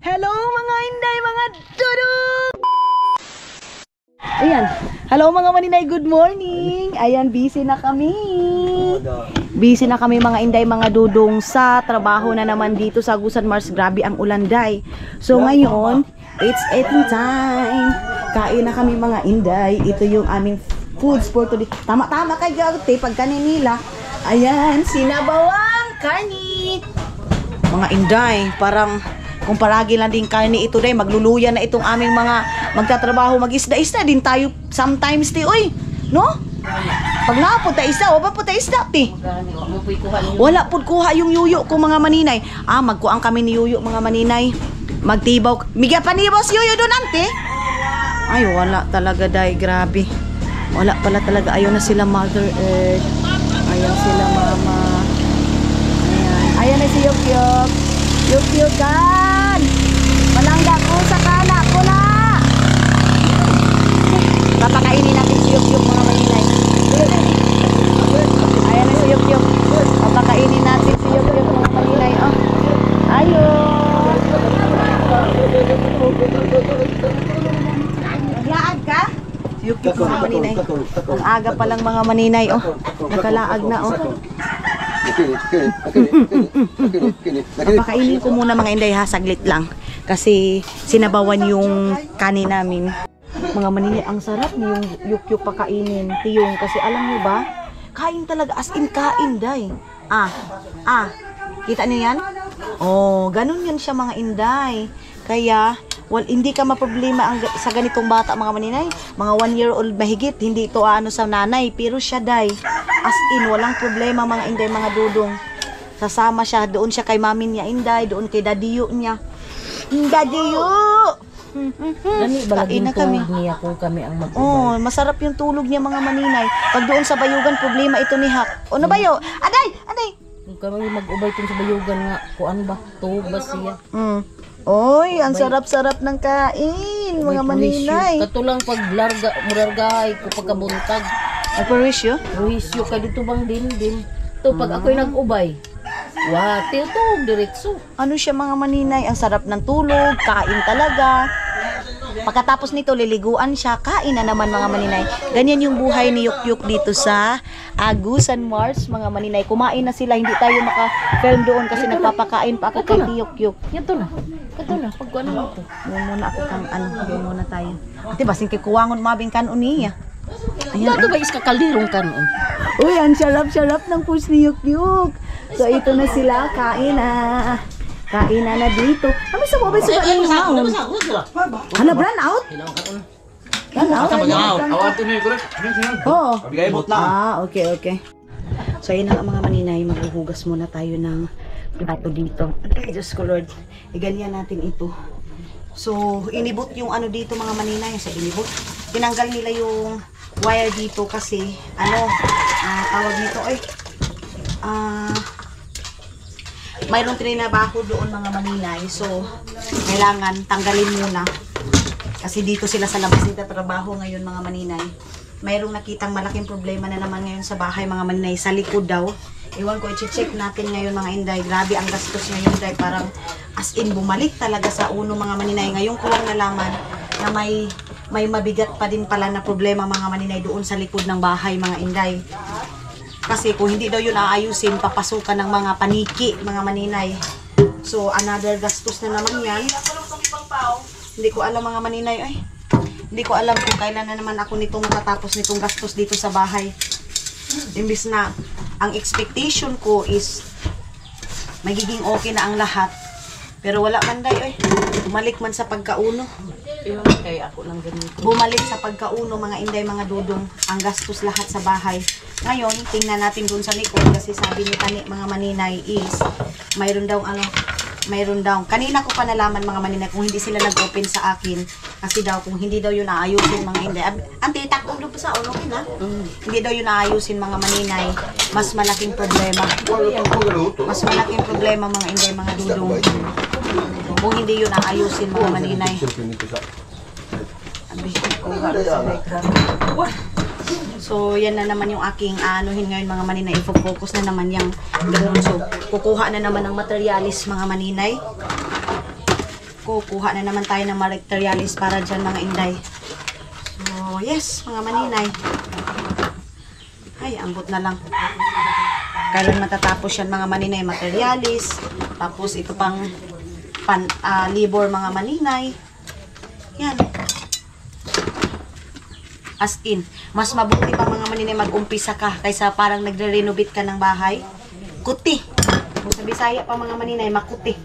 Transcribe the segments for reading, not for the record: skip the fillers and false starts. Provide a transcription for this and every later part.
Hello mga Inday, mga dudong! Ayan. Hello mga maninay, good morning. Ayan, busy na kami. Busy na kami mga Inday, mga dudong sa trabaho na naman dito sa Agusan Mars. Grabe ang ulan, day. So ngayon, it's eating time. Kain na kami mga Inday. Ito yung aming foods for today. Tama-tama kay Garte, pag kaninila. Ayan, sinabawang kani. Mga Inday, parang kung palagi lang din karne ito day, magluluya na itong aming mga magtatrabaho, mag-isda-isda din tayo sometimes ti, oy, no? Pag napunta isda, o ba punta isda ti? Wala pud kuha yung yuyo ko mga maninay. Magkuang kami ni yuyo mga maninay. Magtibaw. Migya pa ni boss yuyo doon ante. Ay, wala talaga day, grabe. Wala pala talaga, ayaw na sila Mother Earth. Ayaw sila Mama. Ayan. Ayan na si Yukyuk. Yukyukan! Malangga ko sa kana ko na! Papakainin natin si Yukyuk mga maninay. Ayan na si Yukyuk. Papakainin natin si Yukyuk mga maninay. Oh. Ayun! Naglaag ka? Si Yukyuk mga maninay. Ang aga pa lang mga maninay. Oh. Nakalaag na. Oh. Papakainin ko muna mga Inday ha, saglit lang. Kasi sinabawan yung kanin namin. Mga maninay, ang sarap ni yung yukyuk pakainin. Tiyong, kasi alam niyo ba, kain talaga, as in kain, day. Kita niyo yan? Oh, ganun yan siya mga Inday. Kaya, hindi ka maproblema sa ganitong bata mga maninay. Mga 1-year-old mahigit, hindi ito sa nanay. Pero siya day, as in, walang problema mga Inday, mga dudong. Sasama siya, doon siya kay mami niya Inday, doon kay dadiyo niya. Dadiyo! Kain na kami. Niya kung kami ang mag-ubay. Oh, masarap yung tulog niya mga maninay. Pag doon sa bayugan, problema ito ni Hak. O, nabayo? Aday! Kung kami mag-ubay kung sa bayugan nga, kuan ba? Tuog ba siya? Oy, ang sarap-sarap ng kain, mga maninay. Katulang pag murargahay ko pagkabuntag. Nagparisyo? Ruhisyo ka dito bang din. To pag ako'y nag-ubay. Tuog diretso. Ano siya mga maninay? Ang sarap ng tulog, kain talaga. Pagkatapos nito, liliguan siya, kain na naman mga maninay. Ganyan yung buhay ni Yukyuk dito sa Agusan Mars, mga maninay. Kumain na sila, hindi tayo maka-film doon kasi nagpapakain pa ako kay Yukyuk. Ito na. Pag ano mo to. Doon muna ako kang doon muna tayo. Ate, basin kay kuwangon mabing kanon niya. Ayan. Ito ba is kakaldirong kanon? Uy, ang sarap-sarap ng puss ni Yukyuk. So, ito na sila, kain na. Kain na dito. Kami sa mabay sa kain na. Hala, brand out? Brand out? Oo. Okay. So, ayun na nga mga maninay. Maghuhugas muna tayo ng plato dito. Ay, Diyos ko Lord. Iganyan natin ito. So, inibot yung dito mga maninay. Sa inibot. Tinanggal nila yung wire dito kasi, tawag nito, mayroong trinabaho doon mga maninay. So, kailangan tanggalin muna. Kasi dito sila sa labas nagtatrabaho ngayon mga maninay. Mayroong nakitang malaking problema na naman ngayon sa bahay mga maninay. Sa likod daw. Iwan ko, i-check natin ngayon mga Inday. Grabe ang gastos ngayon Inday. Parang as in bumalik talaga sa uno mga maninay. Ngayon ko lang nalaman na may mabigat pa din pala na problema mga maninay doon sa likod ng bahay mga Inday. Kasi kung hindi daw yun aayusin, papasukan ng mga paniki, mga maninay. So, another gastos na naman yan. Hindi ko alam mga maninay. Hindi ko alam kung kailan na naman ako nitong matatapos nitong gastos dito sa bahay. Imbis na, ang expectation ko is magiging okay na ang lahat. Pero wala man day, bumalik man sa pagkauno. Kaya ako lang ganito. Bumalik sa pagkauno mga Inday, mga dudong, ang gastos lahat sa bahay. Ngayon, tingnan natin dun sa likod kasi sabi ni Tani mga maninay is mayroon daw kanina ko pa nalaman mga maninay kung hindi sila nag-open sa akin kasi daw kung hindi daw yun aayusin mga Inday. Ante, takong doon pa sa unokin ha? Hindi daw yun aayusin mga maninay. Mas malaking problema. Mas malaking problema mga Inday, mga dudong. Kung hindi yun aayusin mga maninay. So, yan na naman yung aking anuhin ngayon mga maninay. I-focus na naman yung ganun. So, kukuha na naman ng materialis mga maninay. Kuha na naman tayo ng materialis para dyan mga inday. So, yes, mga maninay. Ay, ambot na lang. Kailan matatapos yan mga maninay, materialis. Tapos ito pang libor mga maninay. Yan. As in, mas mabuti pa mga maninay mag-umpisa ka kaysa parang nagre-renovate ka ng bahay. Kuti. Kung sa Bisaya pa mga maninay, makuti.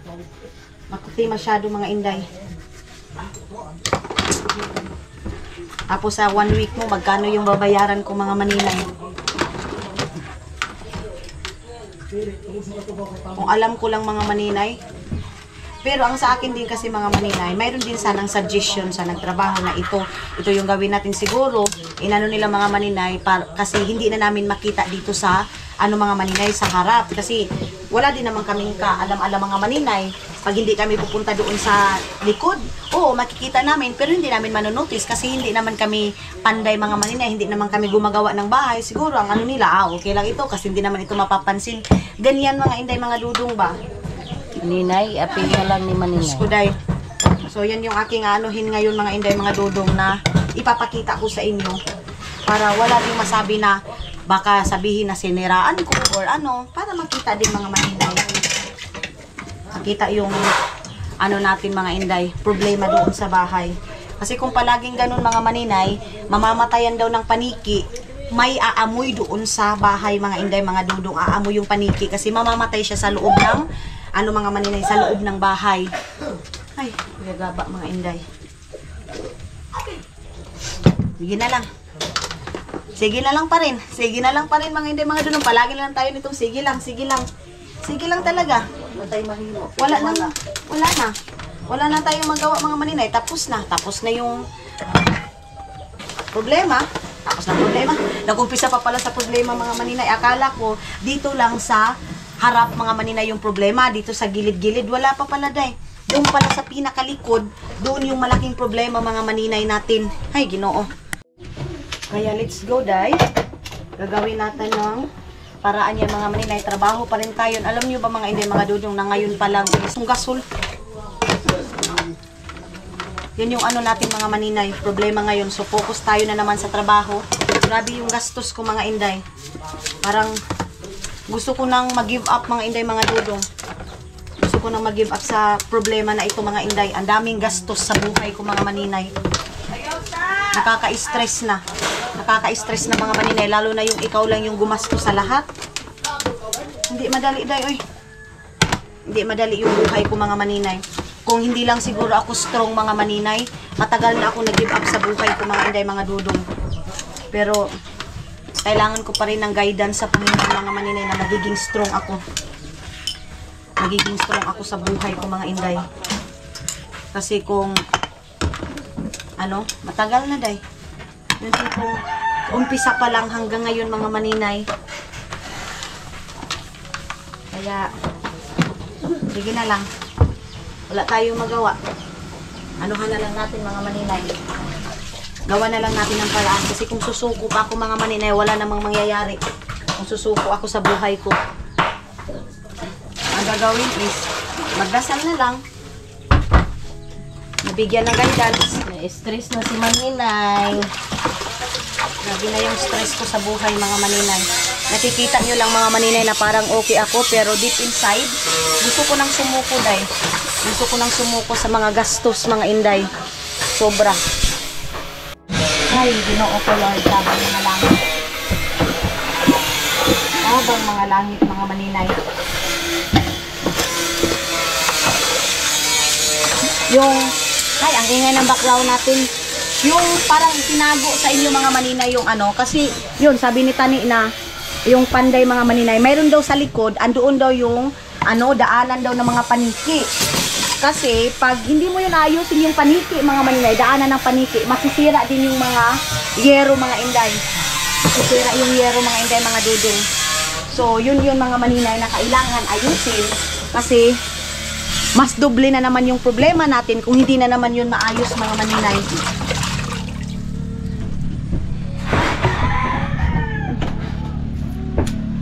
Makuti masyado mga inday. Tapos sa 1 week mo, magkano yung babayaran ko mga maninay? Kung alam ko lang mga maninay. Pero ang sa akin din kasi mga maninay, mayroon din sanang suggestion sa nagtrabaho na ito yung gawin natin siguro. Inano nila mga maninay kasi hindi na namin makita dito sa mga maninay sa harap. Kasi wala din naman kaming kaalam-alam mga maninay. Pag hindi kami pupunta doon sa likod, oo, makikita namin, pero hindi namin manonotice kasi hindi naman kami panday mga maninay, hindi naman kami gumagawa ng bahay. Siguro ang nila, okay lang ito kasi hindi naman ito mapapansin. Ganyan mga inday, mga dudong ba? Maninay, apil na lang ni Maninay. Kuday. So yan yung aking anuhin ngayon mga inday, mga dudong na ipapakita ko sa inyo para wala ding masabi na baka sabihin na siniraan ko or para makita din mga maninay. Makita yung natin mga inday, problema doon sa bahay. Kasi kung palaging ganun mga maninay, mamamatayan daw ng paniki, may aamoy doon sa bahay mga inday, mga dudong, aamoy yung paniki kasi mamamatay siya sa loob ng mga maninay, sa loob ng bahay. Ay, gagaba mga inday. Sige na lang. Sige na lang pa rin. Sige na lang pa rin mga inday, mga dudong. Palagi na lang tayo nitong sige lang, sige lang. Sige lang talaga. Wala na tayong magawa mga maninay. Tapos na yung problema. Tapos na problema. Nag-umpisa pa pala sa problema mga maninay. Akala ko dito lang sa harap mga maninay yung problema. Dito sa gilid-gilid. Wala pa pala day. Doon pala sa pinakalikod. Doon yung malaking problema mga maninay natin. Ay, Ginoo. Kaya let's go day. Gagawin natin ng paraan yan mga maninay. Trabaho pa rin tayo. Alam nyo ba mga inday, mga dudong na ngayon pa lang isang gasol. Yan yung natin mga maninay. Problema ngayon. So focus tayo na naman sa trabaho. Grabe yung gastos ko mga inday. Parang gusto ko nang mag-give up mga inday, mga dudong. Gusto ko nang mag-give up sa problema na ito mga inday. Ang daming gastos sa buhay ko mga maninay. Nakaka-stress na. Nakaka-stress na mga maninay. Lalo na yung ikaw lang yung gumastos sa lahat. Hindi madali day, oy. Hindi madali yung buhay ko mga maninay. Kung hindi lang siguro ako strong mga maninay, matagal na ako nag-give up sa buhay ko mga inday, mga dudong. Pero kailangan ko pa rin ng guidance sa Panginoon mga maninay na magiging strong ako. Magiging strong ako sa buhay ko mga inday. Kasi kung matagal na day. Yung tipong umpisa pa lang hanggang ngayon mga maninay. Kaya sige na lang. Wala tayong magawa. Anuhan na lang natin mga maninay. Gawa na lang natin ng paraan. Kasi kung susuko pa ako mga maninay, wala namang mangyayari. Kung susuko ako sa buhay ko, ang gagawin is magdasal na lang. Nabigyan ng guidance. Na-stress na si Maninay. Grabe na yung stress ko sa buhay mga maninay. Nakikita nyo lang mga maninay na parang okay ako, pero deep inside, gusto ko nang sumuko day. Gusto ko nang sumuko sa mga gastos mga inday. Sobra. Ay, Ginoo ko Lord, habang mga langit. Habang mga langit mga maninay. Ang ingay ng background natin. Yung parang tinago sa inyo mga maninay yung kasi yun, sabi ni Tani na yung panday mga maninay, mayroon daw sa likod, andoon daw yung daanan daw ng mga paniki. Kasi pag hindi mo yun ayusin yung paniki mga maninay, daanan ng paniki, masisira din yung mga yero mga inday. Masisira yung yero mga inday, mga dudong. So yun mga maninay na kailangan ayusin kasi mas doble na naman yung problema natin kung hindi na naman yun maayos mga maninay.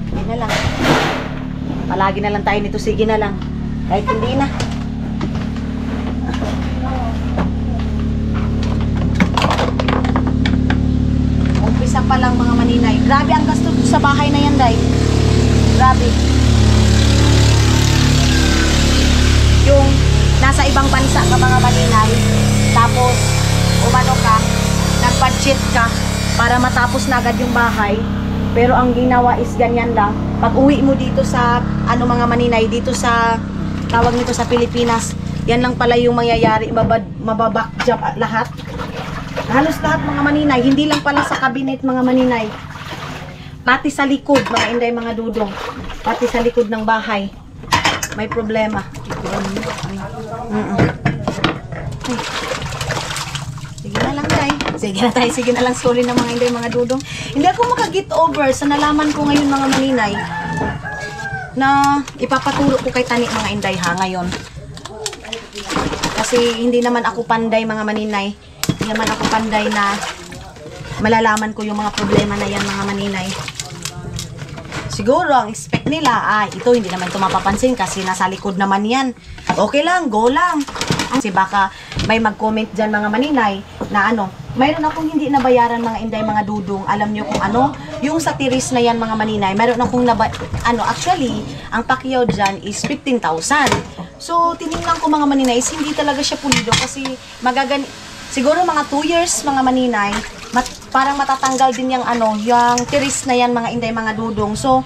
Hindi na lang. Palagi na lang tayo nito. Sige na lang. Kahit hindi na. Grabe ang gasto sa bahay na yan, Day. Grabe. Yung nasa ibang bansa ka mga maninay, tapos umano ka, nag-budget ka para matapos na agad yung bahay. Pero ang ginawa is ganyan lang. Pag uwi mo dito sa, ano mga maninay, dito sa, tawag nito sa Pilipinas, yan lang pala yung mangyayari, mababakjab lahat. Halos lahat mga maninay, hindi lang pala sa cabinet mga maninay. Pati sa likod, mga inday, mga dudong. Pati sa likod ng bahay. May problema. Sige na lang, Day. Sige na, Day. Sige na lang. Sorry na mga inday, mga dudong. Hindi ako maka-get over sa nalaman ko ngayon mga maninay na ipapaturo ko kay Tani mga inday ha ngayon. Kasi hindi naman ako panday mga maninay. Hindi naman ako panday na malalaman ko yung mga problema na yan mga maninay. Siguro ang expect nila, ito hindi naman ito mapapansin kasi nasa likod naman yan. Okay lang, go lang. Kasi baka may mag-comment dyan mga maninay na mayroon akong hindi nabayaran mga inday, mga dudong. Alam nyo kung yung sa tiris na yan mga maninay, mayroon akong actually, ang pakyaw dyan is 15,000. So, tinignan ko mga maninay, hindi talaga siya pulido kasi siguro mga 2 years mga maninay, parang matatanggal din yung yung tiris na yan mga inday, mga dudong. So,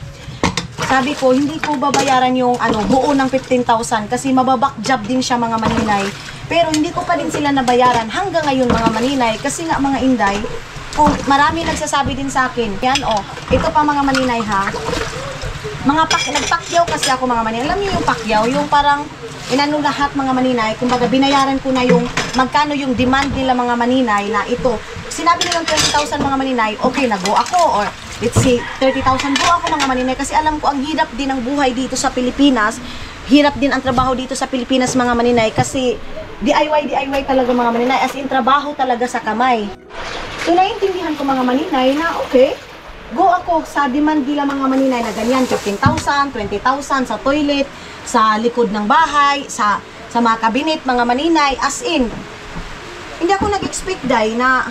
sabi ko, hindi ko babayaran yung buo ng 15,000 kasi mababak job din siya mga maninay. Pero hindi ko pa din sila nabayaran hanggang ngayon mga maninay kasi nga mga inday, marami nagsasabi din sa akin. Yan ito pa mga maninay ha. Nagpakyaw kasi ako mga maninay. Alam niyo yung pakyaw, yung parang lahat mga maninay. Kumbaga binayaran ko na yung magkano yung demand nila mga maninay na ito. Sinabi nilang 20,000 mga maninay, okay na go ako, or let's say 30,000 go ako mga maninay kasi alam ko ang hirap din ng buhay dito sa Pilipinas. Hirap din ang trabaho dito sa Pilipinas mga maninay kasi DIY talaga mga maninay, as in trabaho talaga sa kamay. So naiintindihan ko mga maninay na okay, go ako sa demand nila mga maninay na ganyan, 15,000, 20,000 sa toilet, sa likod ng bahay, sa mga kabinet mga maninay, as in hindi ako nag-expect Day na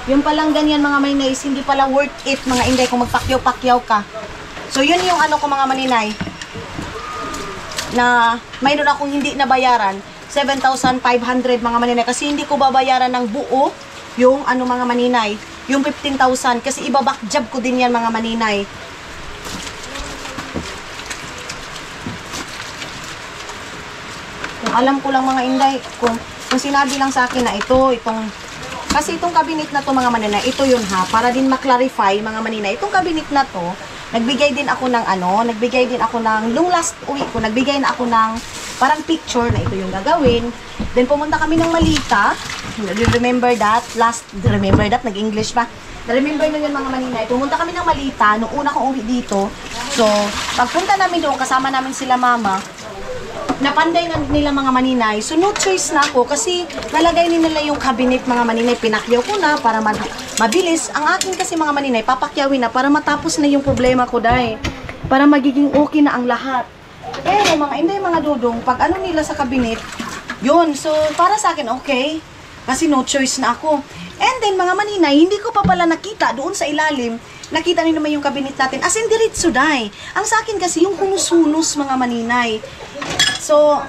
yung palang ganyan mga maninay is hindi pala worth it mga inday kung magpakyaw-pakyaw ka. So yun yung ko mga maninay na mayroon akong hindi nabayaran 7,500 mga maninay kasi hindi ko babayaran ng buo yung mga maninay, yung 15,000 kasi ibabak job ko din yan mga maninay. Kung alam ko lang mga inday, kung sinabi lang sa akin na kasi itong cabinet na to mga maninay, ito yun ha, para din maklarify mga maninay, itong cabinet na to, nagbigay din ako ng nung last uwi ko, nagbigay na ako ng parang picture na ito yung gagawin. Then pumunta kami ng Malita. Remember that? Nag-English pa. Remember nyo yun mga maninay. Pumunta kami ng Malita nung una kong uwi dito. So, pagpunta namin doon, kasama namin sila mama, napanday na nila mga maninay. So, no choice na ako kasi nalagay nila yung cabinet mga maninay. Pinakyaw ko na para mabilis. Ang akin kasi mga maninay, papakyawin na para matapos na yung problema ko dahil para magiging okay na ang lahat. Pero mga inday, mga dudong, pag nila sa cabinet, yun. So, para sa akin, okay. Kasi no choice na ako. And then, mga maninay, hindi ko pa pala nakita doon sa ilalim. Nakita niyo naman yung cabinet natin. As in, diretso day. Ang sa akin kasi, yung hunos-hunos mga maninay. So,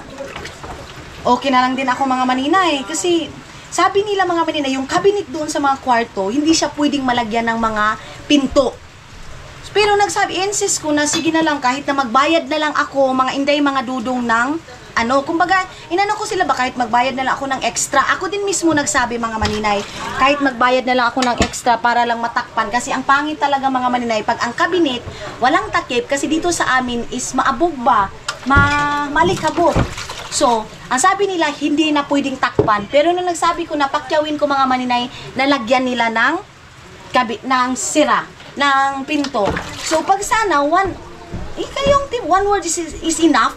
okay na lang din ako mga maninay. Kasi, sabi nila mga maninay, yung cabinet doon sa mga kwarto, hindi siya pwedeng malagyan ng mga pinto. Pero insist ko na, sige na lang, kahit na magbayad na lang ako, mga inday, mga dudong ng, kumbaga, ko sila ba kahit magbayad na lang ako ng extra. Ako din mismo nagsabi mga maninay, kahit magbayad na lang ako ng extra para lang matakpan. Kasi ang pangit talaga mga maninay, pag ang cabinet, walang takip, kasi dito sa amin is maabog ba, malikabot. So, ang sabi nila, hindi na pwedeng takpan. Pero nung nagsabi ko na pakyawin ko mga maninay, nalagyan nila ng sira, ng pinto. So, pag sana, one word is enough.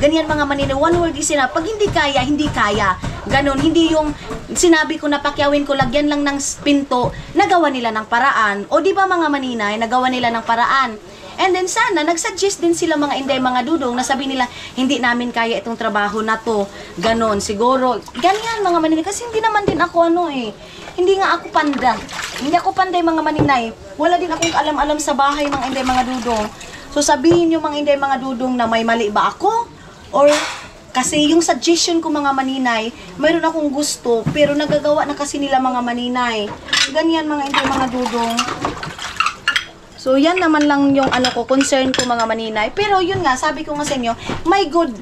Ganyan mga maninay, one word is enough. Pag hindi kaya, hindi kaya. Ganon, hindi yung sinabi ko na pakyawin ko, lagyan lang ng pinto, nagawa nila ng paraan. O di ba mga maninay, nagawa nila ng paraan. And then sana, nagsuggest din sila mga inday, mga dudong, na sabi nila, hindi namin kaya itong trabaho na to. Ganon, siguro. Ganyan mga maninay, kasi hindi naman din ako hindi nga ako panda. Hindi ako panday mga maninay. Wala din akong alam-alam sa bahay mga inday mga dudong. So sabihin nyo mga inday mga dudong na may mali ba ako? Or kasi yung suggestion ko mga maninay, mayroon akong gusto pero nagagawa na kasi nila mga maninay. Ganyan mga inday mga dudong. So yan naman lang yung ano ko, concern ko mga maninay. Pero yun nga, sabi ko nga sa inyo, may good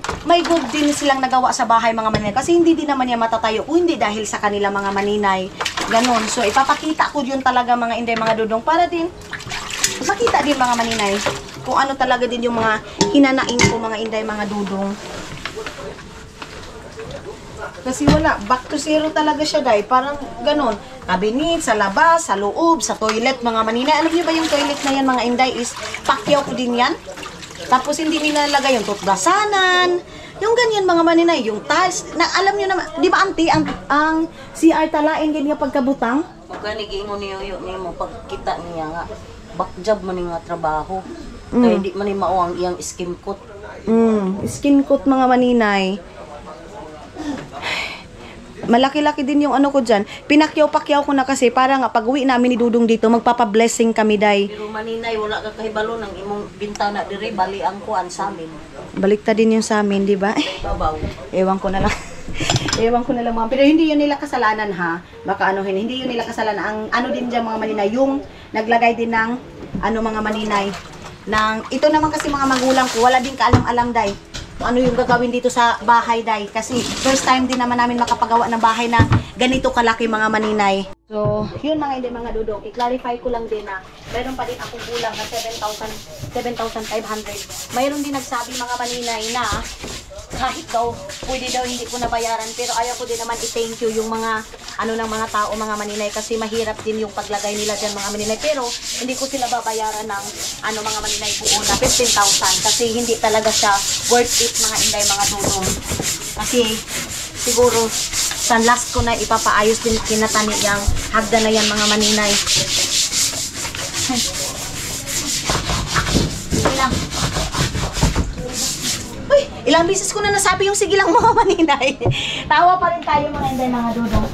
din silang nagawa sa bahay mga maninay. Kasi hindi din naman yan matatayo kung hindi dahil sa kanila mga maninay. Ganon. So ipapakita ko yun talaga mga inday mga dudong para din makita din mga maninay kung ano talaga din yung mga hinanain ko mga inday mga dudong. Kasi wala, back to zero talaga siya guys. Parang ganon. Cabinet, sa labas, sa loob, sa toilet mga maninay. Alam niyo ba yung toilet na yan mga inday is pakyaw ko din yan. Tapos hindi nilalagay yung toothbrushanan. Yung ganyan mga maninay, yung tiles. Na, alam niyo naman, di ba auntie, ang CR talain ganyan pagkabutang? Magkani giingon niyo mo pagkita niya nga. Backjob man nga trabaho. Kaya di man ni mao ang iyang skin coat. Skin coat mga maninay. Malaki-laki din yung ano ko dyan. Pinakyaw-pakyaw ko na kasi para nga pag-uwi namin ni Dudong dito, magpapa-blessing kami, day. Pero maninay, wala ka kahibalo ng imong bintana diri bali ang kuan sa amin. Baliktad din yung sa amin, di ba? Babaw. Ewan ko na lang. Ewan ko na lang mga. Pero hindi yun nila kasalanan ha. Baka anuhin. Hindi yun nila kasalanan. Ang ano din dyan mga maninay. Yung naglagay din ng ano mga maninay. Ito naman kasi mga magulang ko. Wala din kaalam-alam day. Ano yung gagawin dito sa bahay day. Kasi first time din naman namin makapagawa ng bahay na ganito kalaki mga maninay. So, yun mga hindi mga dudong. I-clarify ko lang din na mayroon pa din akong kulang na 7,500. Mayroon din nagsabi mga maninay na kahit daw, pwede daw hindi ko nabayaran. Pero ayaw ko din naman i-thank you yung mga ano ng mga tao mga maninay. Kasi mahirap din yung paglagay nila dyan mga maninay. Pero hindi ko sila babayaran ng ano mga maninay buo na 15,000. Kasi hindi talaga siya worth it mga inday mga dudong. Kasi siguro sa last ko na ipapaayos din kinatani yung hagdan na yan mga maninay. Sige lang. Uy, ilang beses ko na nasabi yung sige lang mga maninay. Tawa pa rin tayo mga inday mga dudong.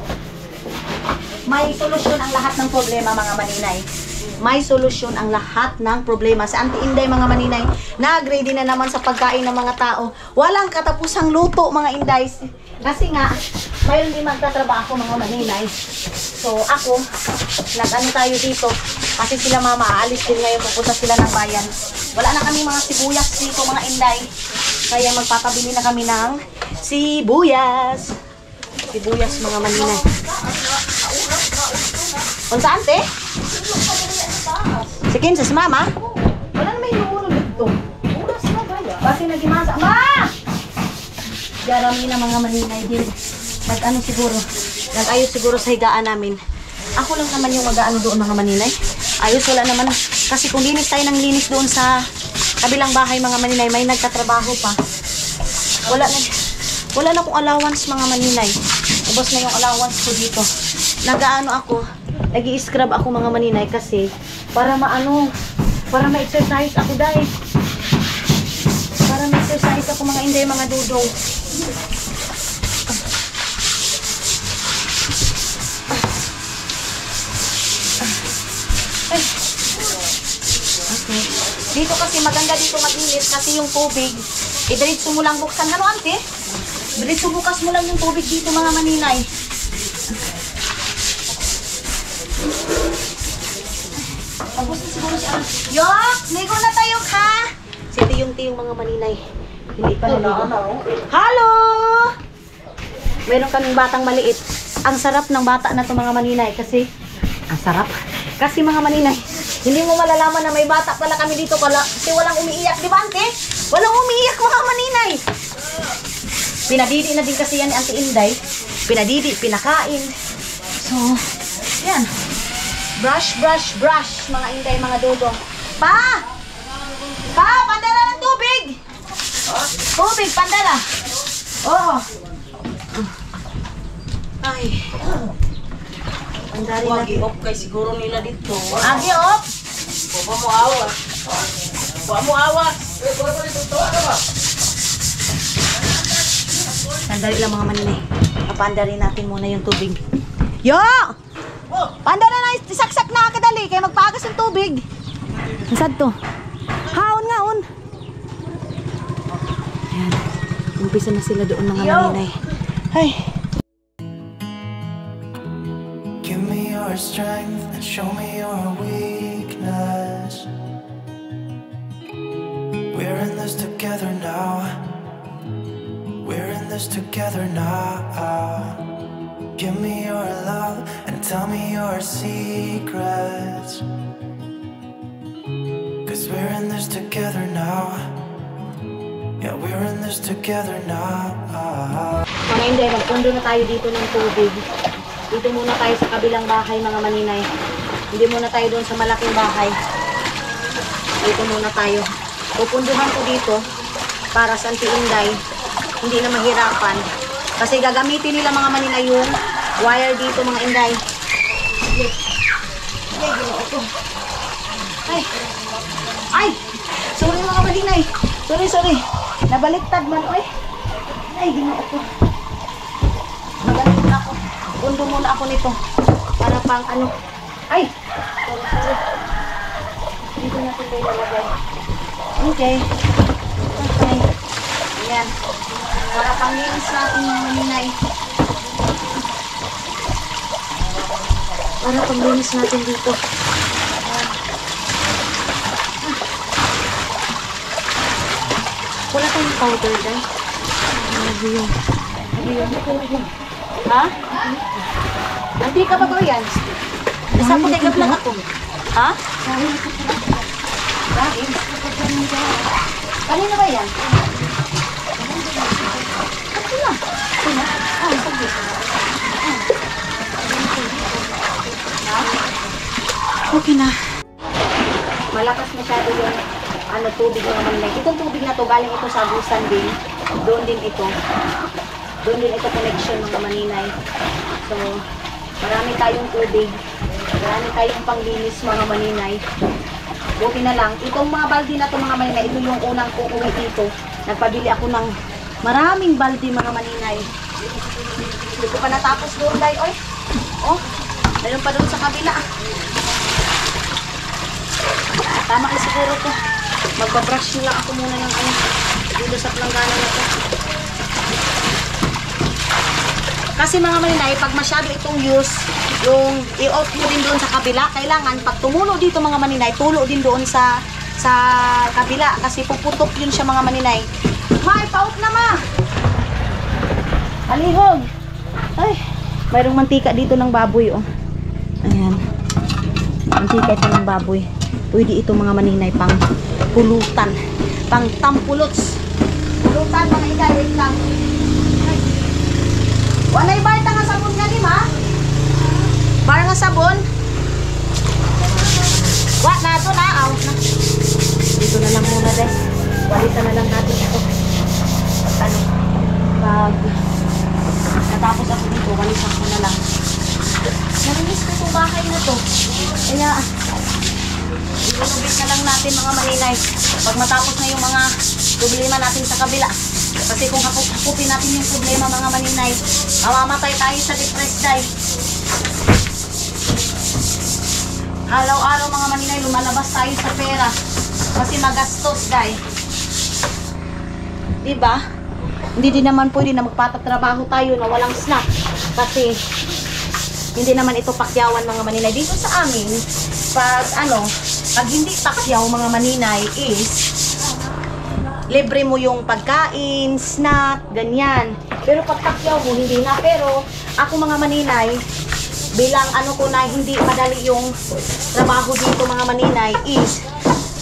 May solusyon ang lahat ng problema mga maninay. May solusyon ang lahat ng problema. Sa Auntie Inday mga maninay, nag-ready na naman sa pagkain ng mga tao. Walang katapusang luto mga inday. Kasi nga, mayroon din magtatrabaho mga maninay. So ako, nag-ano tayo dito. Kasi sila mama, aalis din ngayon, pupunta sila ng bayan. Wala na kami mga sibuyas dito mga inday. Kaya magpapabili na kami ng sibuyas. Sibuyas mga maninay. Kung saan te? Si Kinsa, si mama? Wala na may hinuulog dito. Uras na kaya. Kasi nagimasa. Ma! Jarami na mga maninay din. Nag-ano siguro. Nag-ayos siguro sa higaan namin. Ako lang naman yung mag-ano doon mga maninay. Ayos, wala naman. Kasi kung linis tayo ng linis doon sa kabilang bahay mga maninay, may nagtatrabaho pa. Wala na akong allowance mga maninay. Ubos na yung allowance ko dito. Nag-ano ako. Nag-i-scrub ako mga maninay kasi para ma-exercise ako dahil. Para ma-exercise ako mga inday mga dudong. Okay. Dito kasi maganda dito mag-init kasi yung tubig, diretso mo lang buksan. Ano ante? Diretso bukas mo lang yung tubig dito mga maninay. Tapos na siguro siya. Yok! Ligo na tayo ka! Si tiyong mga maninay. Hindi pa naligo. Hello! Meron kaming batang maliit. Ang sarap ng bata na to mga maninay kasi ang sarap. Kasi mga maninay, hindi mo malalaman na may bata pala kami dito kasi walang umiiyak, di ba ante? Walang umiiyak mga maninay. Pinadidi na din kasi yan ni Auntie Inday. Pinadidi, pinakain. So, yan. Brush, brush, brush, mga inday, mga dudong. Pa! Pa! Pandala ng tubig! Tubig, pandala! Oo. Ay. Pandali natin. Wag kay siguro nila dito. Agi, op! Huwag mo awas. Huwag mo awas. Sandali lang mga maninay. Papandarin natin muna yung tubig. Yo! Panda na lang, isaksak na kadali, kaya magpaagas ng tubig. Nasad to? Haon nga, on. Ayan. Umpisa na sila doon mga maninay. Ay. Give me your strength and show me your weakness. We're in this together now. We're in this together now. Give me your love and tell me your secrets. 'Cause we're in this together now. Yeah, we're in this together now. Mga Inday, magpundo na tayo dito ng tubig. Dito muna tayo sa kabilang bahay mga maninay. Hindi muna tayo doon sa malaking bahay. Dito muna tayo. Pupunduhan ko dito para sa Auntie Inday. Hindi na mahirapan. Kasi gagamitin nila mga maninay yung wire dito mga Inday. Ay, ginoo ko. Ay! Ay! Sorry mga maninay. Sorry. Nabaliktad man, oy. Ay, ginoo ko. Magaling na ako. Pundo muna ako nito. Para pang ano. Ay! Sorry. Dito natin kayo lalagay. Okay. Ayan. Para pang linis natin mga maninay. Para pang linis natin dito. Ayan. Wala tayong powder dyan. Ha? Hindi ka ba yan? Isa po tayo vlog ako. Ha? Dahil? Kanina ba yan? Ito na. Sige. Okay na. Malakas masyado yung tubig ng Manila. Itong tubig na to galing ito sa Agusan din. Doon din ito connection mga maninay. So, marami tayong tubig. Marami tayong panglinis mga maninay. Buti na lang. Itong mga baldi na to mga maninay, ito yung unang kukuwi dito. Nagpabili ako ng maraming baldi mga maninay. Hindi ko pa natapos doon dahil, oy. Oh, meron pa doon sa kabila. Tama na siguro to. Magbabrush lang ako muna ng dito sa planggana na to. Kasi mga maninay, pag masyado itong use, yung i-off mo din doon sa kabila, kailangan pag tumulo dito mga maninay, tulo din doon sa kabila kasi puputok yun siya mga maninay. Ma, ipa-off na ma! Alihog! Ay, mayroong mantika dito ng baboy oh. Ayan. Mantika ito ng baboy. Pwede ito mga maninay pang pulutan. Pang tampulots. Pulutan mga inday, wait lang. Walay bar nga sabon nga ni ma? Bar nga sabon? What na ito na? Out na. Dito na lang muna deh. Walitan na lang natin ito. Pag natapos ako dito, walitan ko na lang. Narinis ko itong bahay na to. Kaya, ilulubit na lang natin mga maninay. Pag matapos na yung mga problema natin sa kabila. Kasi kung hakupin natin yung problema mga maninay, mamamatay tayo sa depressed die. Araw-araw mga maninay, lumalabas tayo sa pera. Kasi magastos die. Diba? Hindi din naman pwede na magpatatrabaho tayo na walang snack. Kasi hindi naman ito pakyawan mga maninay. Dito sa amin, pag hindi pakyaw mga maninay is libre mo yung pagkain, snack, ganyan. Pero pag pakyaw mo, hindi na. Pero ako mga maninay, bilang ko na hindi madali yung trabaho dito mga maninay is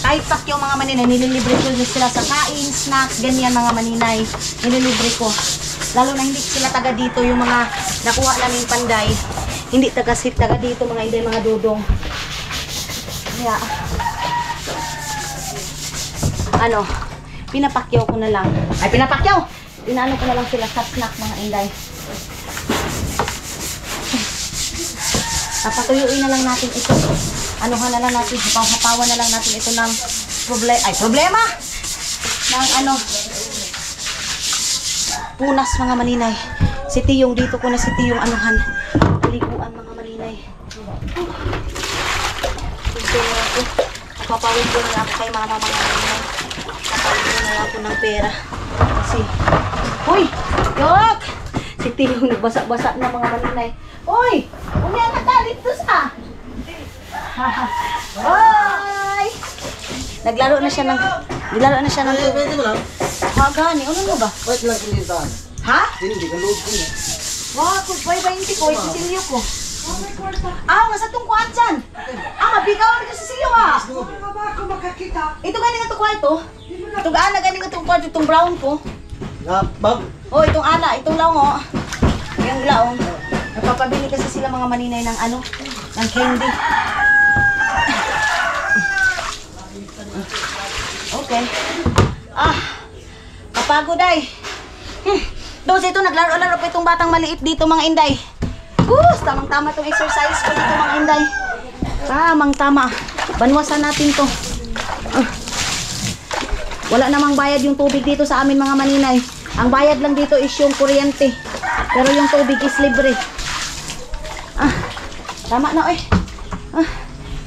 kahit pakyaw mga maninay, nililibre ko sila sa kain, snack, ganyan mga maninay. Nililibre ko. Lalo na hindi sila taga dito yung mga nakuha naming panday. Hindi taga dito mga inday, mga dudong. Kaya, pinapakyaw ko na lang. Ay, pinapakyaw! Inaano ko na lang sila sa snack mga inday. Papatuyuin na lang natin ito. Anuhan na lang natin, hapawan na lang natin ito ng problema! Ng punas mga maninay. Si Tiyong, dito ko na si Tiyong paliguan mga maninay. Pera ko. Papawin ko na ako kay mama mga maninay. Papawin ko na ako ng pera. Kasi, hoy! Yok! Si Tio nagbasa-basa na mga maninay. Hoy! Unya na ka dito sa! Hoy! Naglaro na siya ng... Naglaro na siya ng... Pwede mo lang. Hagani, ano mo ba? Wait lang kung dito. Ha? Hindi ka load ko na. Wah, kung 20 ko, isisilyo ko. Ah, nga sa tong kuwan dyan. Ah, mabigaw ito si Silyo ah. Ito ganing itong kwarto. Itong ana ganing itong kwarto, itong brown ko. Bag. Oh, itong ana, itong laong oh. Yung laong. Napapabili kasi sila mga maninay ng ano, ng candy. Okay. Ah, kapagod ay. Doon ito, naglaro-laro pa itong batang maliit dito mga inday. Tamang-tama itong exercise ko dito mga inday. Tamang-tama. Banwasan natin to. Wala namang bayad yung tubig dito sa amin mga maninay. Ang bayad lang dito is yung kuryente. Pero yung tubig is libre. Tama na eh.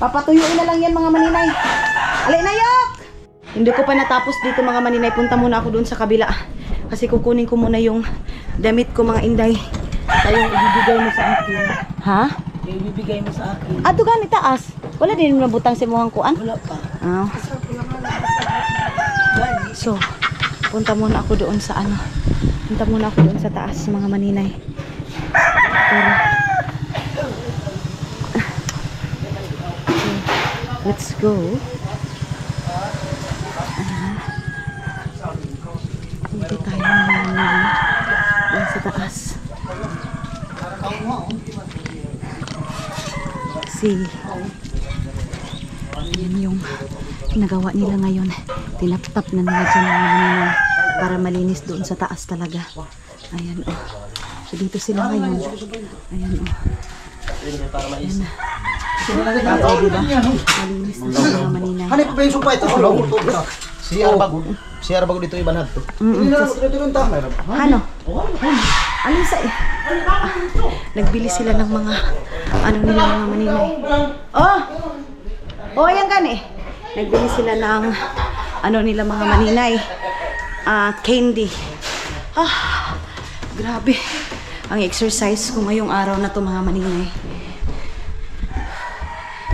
Papatuyuin na lang yan mga maninay. Alay na yok! Hindi ko pa natapos dito mga maninay. Punta muna ako doon sa kabila. Kasi kukunin ko muna yung damit ko mga inday. Yung ibibigay mo sa akin. Ha? Yung ibibigay mo sa akin. Ato gani taas. Wala din nabutang si muhang kuan. Wala pa. Ah. So, punta muna ako doon sa ano. Punta muna ako doon sa taas mga maninay. Pero let's go. Dito tayo mga maninay. Doon sa taas. Yan yung nagawa nila ngayon. Tinap-tap na nila dyan mga maninay para malinis doon sa taas talaga. Ayan o. So dito sila ngayon. Ayan o. Ayan na. Okay, diba? Malinis na sila mga maninay. Hanip pa yung supa ito. Siyara bago dito ibanad to. Hindi na lang ito yung tama. Ano? Alin sa nagbili sila ng mga ano nila mga maninay. Oh! Oh, ayan gani. Nagbili sila ng ano nila mga maninay. Candy. Grabe. Ang exercise ko ngayong araw na to mga maninay.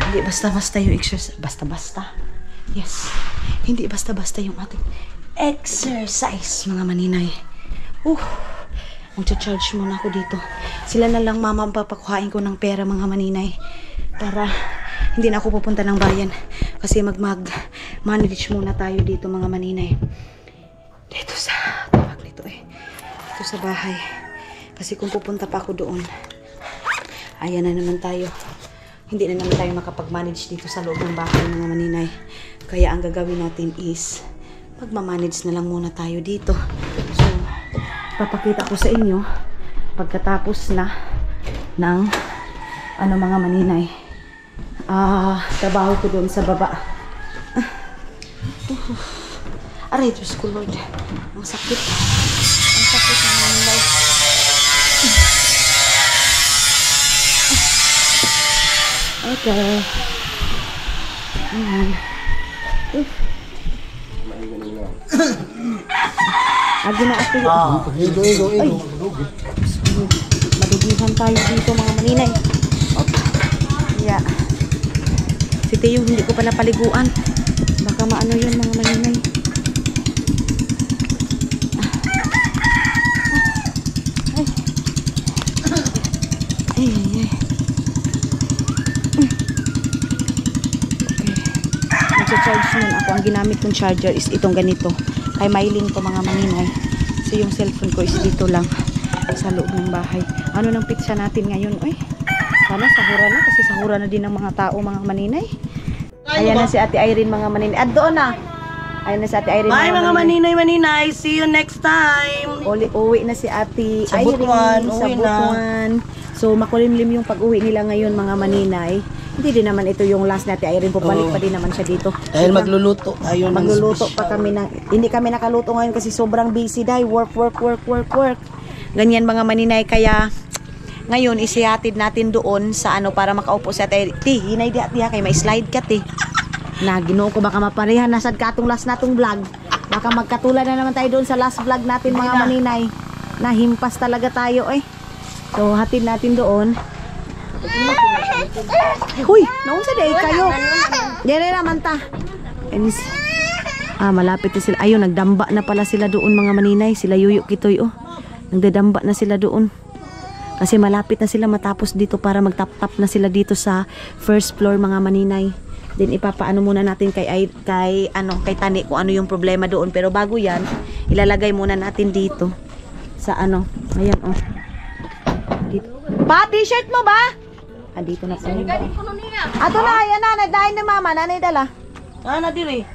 Hindi basta-basta yung exercise. Basta-basta. Yes. Hindi basta-basta yung ating exercise mga maninay. Mag-charge muna ako dito. Sila na lang mama papakuhain ko ng pera mga maninay. Para hindi na ako pupunta ng bayan. Kasi mag-manage muna tayo dito mga maninay. Dito sa, tawag nito eh. Dito sa bahay. Kasi kung pupunta pa ako doon, ayan na naman tayo. Hindi na naman tayo makapag-manage dito sa loob ng bahay mga maninay. Kaya ang gagawin natin is magmamanage na lang muna tayo dito. So, papakita ko sa inyo pagkatapos na ng ano mga maninay trabaho ko doon sa baba. Aray, Diyos ko Lord, ang sakit ng maninay. Okay, ayan. Agi na ako. Ay, madugihan tayo dito mga maninay. Yeah. Si Teo hindi ko pa napaliguan. Baka maano yun mga maninay. Ay. Okay. Nag-charge nun ako. Ang ginamit kong charger is itong ganito. Kay mailing to mga maninay. So yung cellphone ko is dito lang sa loob ng bahay. Ano nang pizza natin ngayon? Uy, sana sahura na kasi sahura na din ng mga tao mga maninay. Ayan na si Ate Irene mga maninay. At doon na. Ayan na si Ate Irene Bye mga maninay. See you next time. Uwi na si Ate Sa Irene Butuan, sa uwi na. Butuan. So makulimlim yung pag-uwi nila ngayon mga maninay. Hindi din naman ito yung last na Ate Irene. Pabalik pa din naman siya dito. Dahil magluluto tayo ng Magluluto special. pa kami ng, hindi kami nakaluto ngayon kasi sobrang busy dahil work. Ganyan mga maninay kaya Ngayon, isihatid natin doon sa ano para makaupo sa ate. Ti, hinay di kay may slide ka ti. Na ginoo ko baka maparehan na sad katong last natong vlog. Baka magkatulad na naman tayo doon sa last vlog natin mga maninay. Nahimpas talaga tayo eh. So, hatid natin doon. Huy, naunsa day kayo. Dire naman ta. Malapit na sila. Ayun, nagdamba na pala sila doon mga maninay. Sila Yuyo Kitoy oh. Nagdadamba na sila doon. Kasi malapit na sila matapos dito para magtap-tap na sila dito sa first floor mga maninay. Then ipapaano muna natin kay Tani kung ano yung problema doon. Pero bago yan, ilalagay muna natin dito sa ano. Ayan oh. Dito. Pa, t-shirt mo ba? Dito na po. Ato na, ayan na. Nagdahin ni mama. Nanay dala. Ana diri.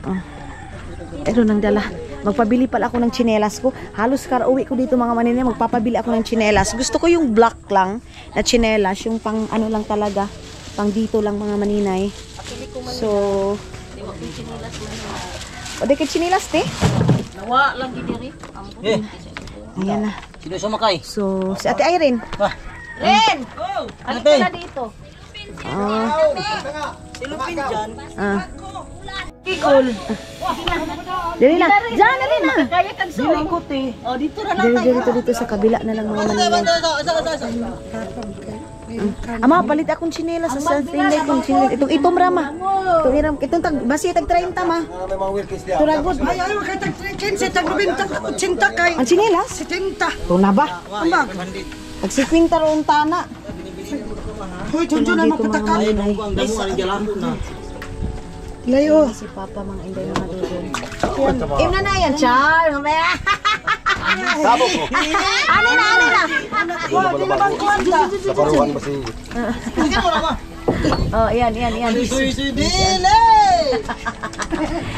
Ito nang dala. Magpabili pala ako ng tsinelas ko. Halos karauwi ko dito mga maninay. Magpapabili ako ng tsinelas. Gusto ko yung black lang na tsinelas. Yung pang ano lang talaga. Pang dito lang mga maninay. So, o di ka tsinelas te? Nawa lang diri. Ayan na. Sino sumakay? So, si Ate Irene. Ren! Ano ka dito? Silupin dyan. Kikol. Dali na. Diyan na rin na. Kaya kag suot eh. Oh, dito na lang Dito sa kabila na lang mga maninay. Ama, palit akong tsinelas sa tingay kong tsinelas. Itong itom rama. Itong basi tag 30 ma. May mga wheelcase diyan. Turagod. Ay, ayaw, kay tag-15, tag-90 kay Ang tsinelas? 70. Ito na ba? Ambag. Tag 50 roon tana. Hoy, Junjun na mapatakan. Ang damo ang galako na. Layo. Si Papa mga inday mga dudong. Im na yan, Char. Mamaya. Sabok ko. Ano na. Wow, di naman kuwanta. Naparuan ba si... Oh, yan. Dile!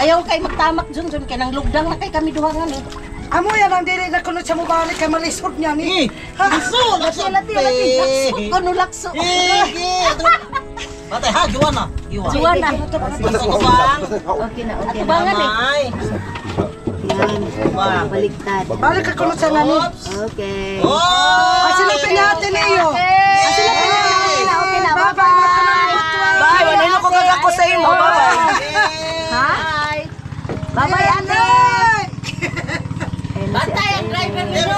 Ayaw kay magtamak Junjun kay nang lugdang na kay kami duha nga ni. Amo yan ang dili na kunot sa mubalik kay malisod niya ni. Lakso! Lati. Kuno lakso. Matay ha, giwan na. Juwan na. Okay na. Bangan eh. Ay! Yan. Baliktad. Balik ka kunot sa nani. Okay. Ay, silupin natin iyo. Okay na. Bye-bye. Bye, wala na ko kagako sa imo. Bye-bye. Ha? Bye-bye, ate. Bantay ang driver nito.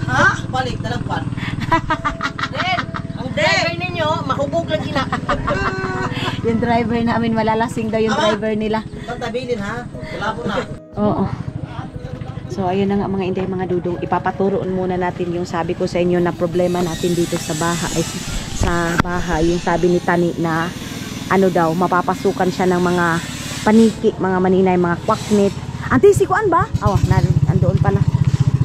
Ha? Balik, talagpan. Ang driver ninyo, mahubog lagi na. Yung driver namin, malalasing daw yung driver nila. Tabilin ha? Wala po na. Oo. So, ayun na nga mga inday, mga dudong. Ipapaturoon muna natin yung sabi ko sa inyo na problema natin dito sa bahay. Yung sabi ni Tani na ano daw, mapapasukan siya ng mga paniki, mga maninay, mga kwaknit. Ante, si Kuan ba? Andoon pala.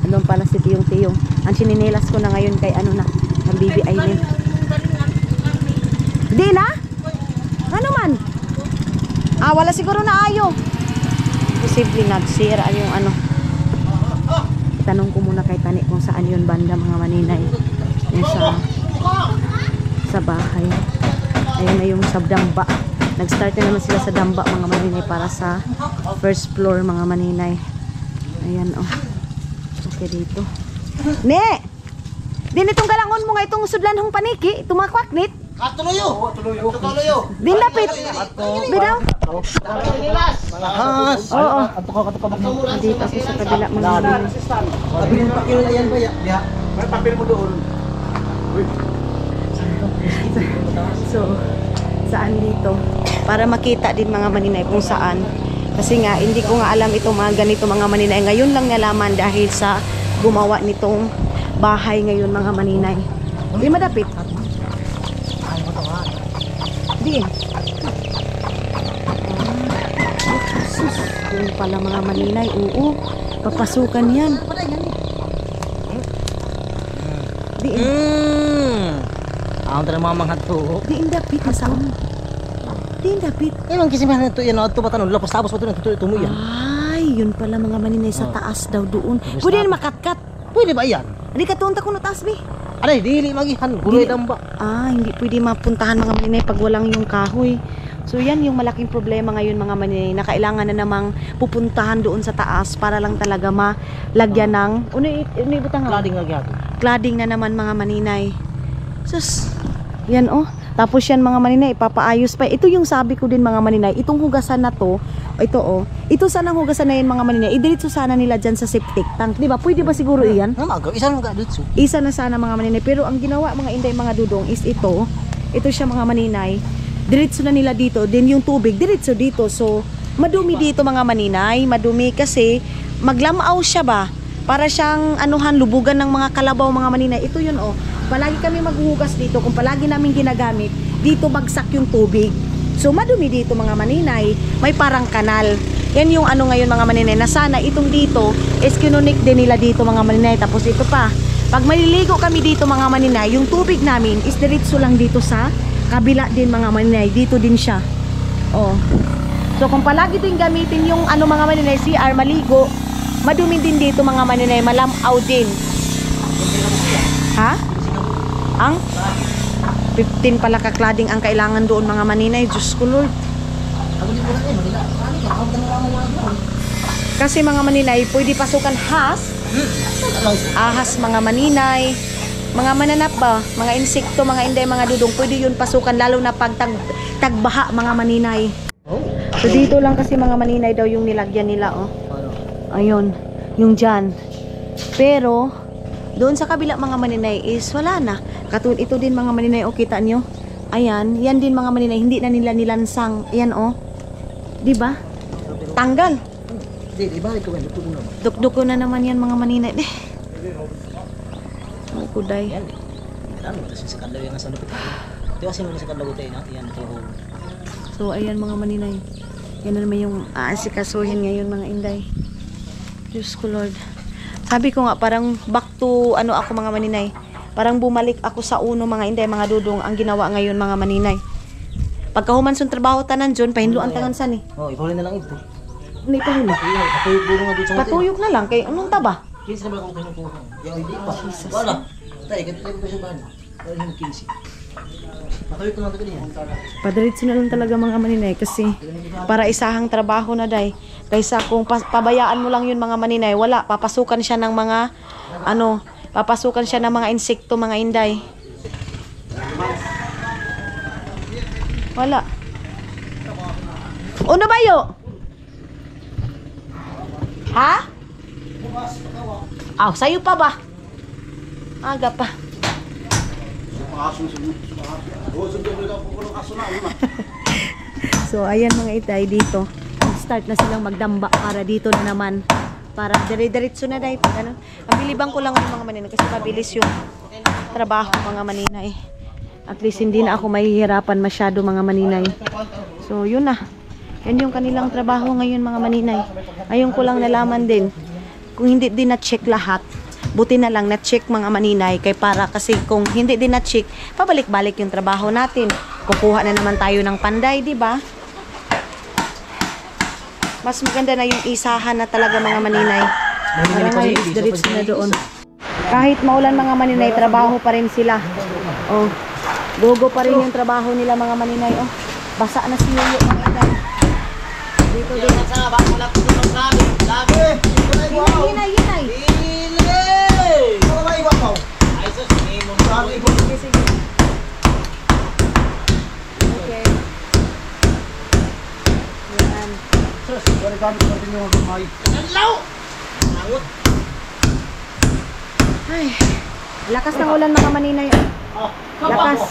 Andoon pala si Tiyong. Ang sininelas ko na ngayon kay ano na, ang Bibi Aileen. Di na? Ano man? Wala siguro na ayo. Posible nagsira yung ano. Tanong ko muna kay Tani kung saan yun banda mga maninay. Yung sa bahay. Ayun na yung sa damba. Nag-start na naman sila sa damba mga maninay para sa first floor mga maninay. Ayan oh. Okay dito. Ne! Din itong galangon mo nga itong sudlan hong paniki. Itong mga kwaknit. Tuloyo! Din lapit. Bidaw? Malahas! Oo. Dito ako sa kabila mga maninay. Pabilin pa kilo na yan ba? Ya. May papel mo doon. So, saan dito? Para makita din mga maninay kung saan. Kasi nga, hindi ko nga alam itong mga ganito mga maninay. Ngayon lang nalaman dahil sa gumawa nitong bahay ngayon mga maninay. Hindi madapit. Hindi. Sus, yun pala mga maninay. Oo, papasukan yan. Di. Ang tanong mga mga to. Di indapit na sa mo. Di indapit. Emang kasi man ito yan ito ba tanong lapos-tapos pa ito mo yan. Ay, yun pala mga maninay sa taas daw doon. Pwede na makatkat. Pwede ba yan? Hindi ka tunta ko no taas, be. Alay, dili magihan. Guloy damba. Hindi pwede mapuntahan mga maninay pag walang yung kahoy. So yan yung malaking problema ngayon mga maninay na kailangan na namang pupuntahan doon sa taas para lang talaga malagyan ng ibutang Cladding lagi cladding na naman mga maninay. Sus, yan oh. Tapos yan mga maninay, ipapaayos pa. Ito yung sabi ko din mga maninay, itong hugasan na to, ito oh, ito sanang hugasan na yan mga maninay, idiretso sana nila dyan sa septic tank, di ba? Pwede ba siguro iyan? Isa lang ka dito. Isa na sana mga maninay, pero ang ginawa mga inday mga dudong is ito siya mga maninay, diretso na nila dito, din yung tubig, diretso dito. So, madumi dito mga maninay, madumi kasi maglamaw siya ba? Para siyang anuhan, lubugan ng mga kalabaw mga maninay. Ito yun oh. Palagi kami maghuhugas dito. Kung palagi namin ginagamit, dito bagsak yung tubig. So madumi dito mga maninay. May parang kanal. Yan yung ano ngayon mga maninay. Na sana itong dito is kinunik din nila dito mga maninay. Tapos ito pa. Pag maliligo kami dito mga maninay, yung tubig namin is diretso lang dito sa kabila din mga maninay. Dito din siya. Oh. So kung palagi din gamitin yung ano mga maninay, CR, maligo, madumi din dito mga maninay, malamaw din. Ha? Ang 15 pala ka-cladding ang kailangan doon mga maninay. Diyos ko Lord. Kasi mga maninay, pwede pasukan ahas mga maninay, mga mananap ba, mga insekto, mga inday, mga dudong, pwede yun pasukan lalo na pag tagbaha mga maninay. So dito lang kasi mga maninay daw yung nilagyan nila oh. Ayun, yung dyan. Pero, doon sa kabila mga maninay is wala na. Katulad ito din mga maninay, o kita nyo? Ayan, yan din mga maninay, hindi na nila nilansang. Ayan o. Diba? Tanggal. Dukduk ko na naman yan mga maninay. Ay, kuday. So, ayan mga maninay. Yan na naman yung aasikasuhin ngayon mga inday. Diyos ko Lord. Sabi ko nga parang back to ano ako mga maninay. Parang bumalik ako sa uno mga inday mga dudong ang ginawa ngayon mga maninay. Pagka humansong trabaho tanan dyan, pahinluan tangan san eh. Oh, ipawin na lang ito. Hindi pa hula. Patuyok na lang kay anong taba? 15 na ba kung kinukuha? Yung hindi pa. Wala. Tay, ganito lang ko siya bahan. Wala yung 15. Patuyok na lang ito niya. Padiretso na lang talaga mga maninay kasi para isahang trabaho na day. Kaysa kung pabayaan mo lang yun mga maninay, wala, papasukan siya ng mga ano, papasukan siya ng mga insekto mga inday. Wala. Ano ba yo? Ha? Sa'yo pa ba? Aga pa. So ayan mga itay dito. Start na silang magdamba para dito na naman. Para dire-diretso na dahil ano. Ang bilibang ko lang yung mga maninay kasi mabilis yung trabaho mga maninay. At least hindi na ako mahihirapan masyado mga maninay. So yun na. Yan yung kanilang trabaho ngayon mga maninay. Ayun ko lang nalaman din. Kung hindi din na-check lahat, buti na lang na-check mga maninay. Kay para kasi kung hindi din na-check, pabalik-balik yung trabaho natin. Kukuha na naman tayo ng panday, di ba? Mas maganda na yung isahan na talaga mga maninay. Para ngayon is diretso na doon. Kahit maulan mga maninay, trabaho pa rin sila. Oh, gogo pa rin yung trabaho nila mga maninay. Oh, basa na si Yuyo mga inay. Dito din. Hinay. Okay. Yan. Ay, lakas ng ulan mga maninay. Lakas.